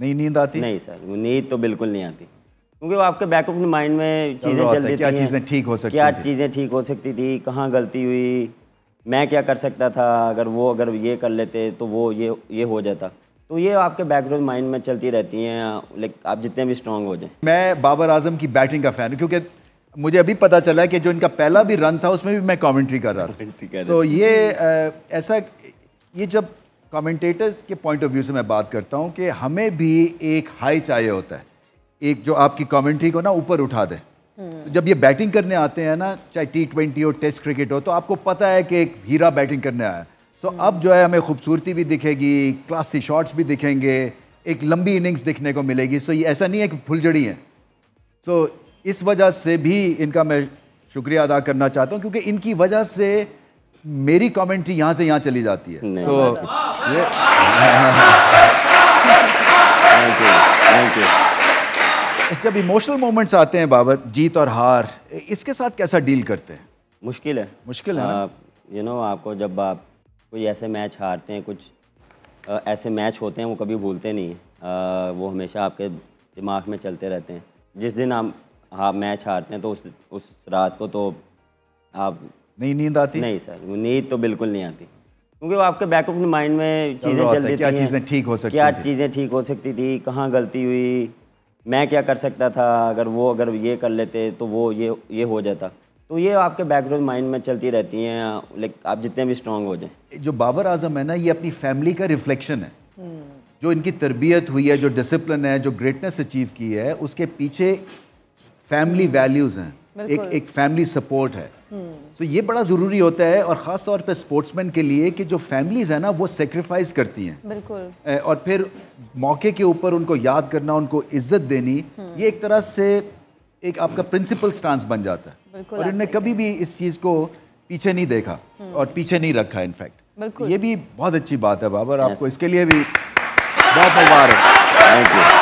नहीं नींद आती? नहीं सर, नींद तो बिल्कुल नहीं आती, क्योंकि वो आपके बैक ऑफ माइंड में चीज़ें चल रही थी, क्या चीज़ें ठीक हो सकती क्या चीज़ें ठीक हो सकती थी, कहाँ गलती हुई, मैं क्या कर सकता था, अगर ये कर लेते तो वो ये हो जाता। तो ये आपके बैकग्राउंड माइंड में चलती रहती हैं, लाइक आप जितने भी स्ट्रांग हो जाएं। मैं बाबर आजम की बैटिंग का फ़ैन हूँ, क्योंकि मुझे अभी पता चला कि जो इनका पहला भी रन था उसमें भी मैं कमेंट्री कर रहा था। तो ये ऐसा, ये जब कमेंटेटर्स के पॉइंट ऑफ व्यू से मैं बात करता हूँ कि हमें भी एक हाई चाहिए होता है, एक जो आपकी कमेंट्री को ना ऊपर उठा दे। तो जब ये बैटिंग करने आते हैं ना, चाहे T20 हो, टेस्ट क्रिकेट हो, तो आपको पता है कि एक हीरा बैटिंग करने आया। सो अब जो है हमें खूबसूरती भी दिखेगी, क्लासी शॉट्स भी दिखेंगे, एक लंबी इनिंग्स दिखने को मिलेगी। सो ये ऐसा नहीं है कि फुलझड़ी हैं। सो इस वजह से भी इनका मैं शुक्रिया अदा करना चाहता हूँ, क्योंकि इनकी वजह से मेरी कमेंट्री यहाँ से यहाँ चली जाती है। सो ये थैंक यू। जब इमोशनल मोमेंट्स आते हैं बाबर, जीत और हार, इसके साथ कैसा डील करते हैं? मुश्किल है ना? यू नो, आपको जब आप कोई ऐसे मैच हारते हैं, कुछ ऐसे मैच होते हैं वो कभी भूलते नहीं हैं, वो हमेशा आपके दिमाग में चलते रहते हैं। जिस दिन आप मैच हारते हैं तो उस रात को तो आप नहीं नींद आती? नहीं सर, नींद तो बिल्कुल नहीं आती, क्योंकि वो आपके बैक ऑफ माइंड में चीज़ें चल रही थी, क्या चीज़ें ठीक हो सकती थी, क्या चीज़ें ठीक हो सकती थी, कहाँ गलती हुई, मैं क्या कर सकता था, अगर ये कर लेते तो वो ये हो जाता। तो ये आपके बैकग्राउंड माइंड में चलती रहती हैं, लाइक आप जितने भी स्ट्रांग हो जाएं। जो बाबर आजम है ना, ये अपनी फैमिली का रिफ्लेक्शन है। जो इनकी तरबियत हुई है, जो डिसिप्लिन है, जो ग्रेटनेस अचीव की है, उसके पीछे फैमिली वैल्यूज़ हैं, एक फैमिली सपोर्ट है। तो ये बड़ा ज़रूरी होता है, और ख़ास तौर पे स्पोर्ट्समैन के लिए, कि जो फैमिलीज़ हैं ना वो सेक्रीफाइस करती हैं। बिल्कुल। और फिर मौके के ऊपर उनको याद करना, उनको इज्जत देनी, ये एक तरह से एक आपका प्रिंसिपल स्टांस बन जाता है। और इन्होंने कभी भी इस चीज़ को पीछे नहीं देखा और पीछे नहीं रखा। इनफैक्ट ये भी बहुत अच्छी बात है बाबर, आपको इसके लिए भी बहुत मुबारक। Thank you.